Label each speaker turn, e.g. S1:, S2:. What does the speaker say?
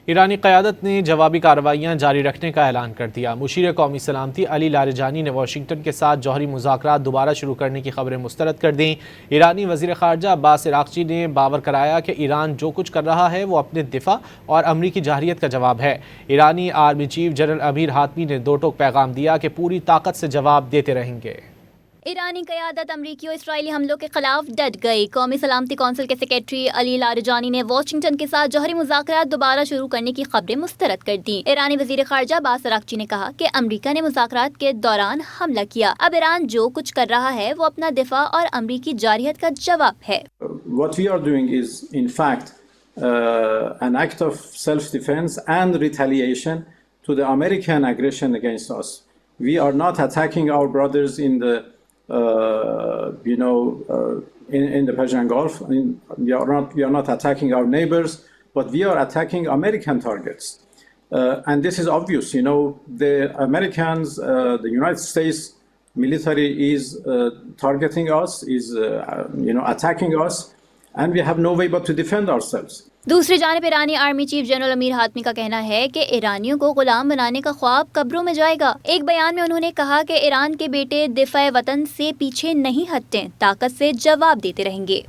S1: ईरानी क़यादत ने जवाबी कार्रवाइयाँ जारी रखने का ऐलान कर दिया। मुशीर कौमी सलामती अली लारिजानी ने वाशिंगटन के साथ जौहरी मुज़ाकरात दोबारा शुरू करने की खबरें मुस्तरद कर दी। ईरानी वज़ीर ख़ारजा अब्बास इराक़ची ने बावर कराया कि ईरान जो कुछ कर रहा है वो अपने दिफा और अमरीकी जाहिरियत का जवाब है। ईरानी army chief general Amir Hatami ने दो टोक पैगाम दिया कि पूरी ताकत से जवाब देते रहेंगे।
S2: ईरानी क़यादत अमरीकी और इसराइली हमलों के खिलाफ डट गई। कौमी सलामती कौंसिल के सेक्रेटरी अली लारिजानी ने वाशिंगटन के साथ जौहरी मुज़ाकरात दोबारा शुरू करने की खबरें मुस्तरद कर दी। ईरानी वज़ीर ख़ारजा अब्बास इराक़ची ने कहा कि अमरीका ने मुज़ाकरात के दौरान हमला किया। अब ईरान जो कुछ कर रहा है वो अपना दिफा और अमरीकी जारियत का जवाब है।
S3: What we are doing is in fact an act of self-defense and retaliation to the American aggression against us. We are not attacking our brothers in the in the Persian Gulf. We are not attacking our neighbors, but we are attacking American targets. And this is obvious. The Americans, the United States military is targeting us, is attacking us, and we have no way but to defend ourselves.
S2: दूसरी जानिब ईरानी army chief general Amir Hatami का कहना है कि ईरानियों को गुलाम बनाने का ख्वाब कब्रों में जाएगा। एक बयान में उन्होंने कहा कि ईरान के बेटे दिफा वतन से पीछे नहीं हटते, ताकत से जवाब देते रहेंगे।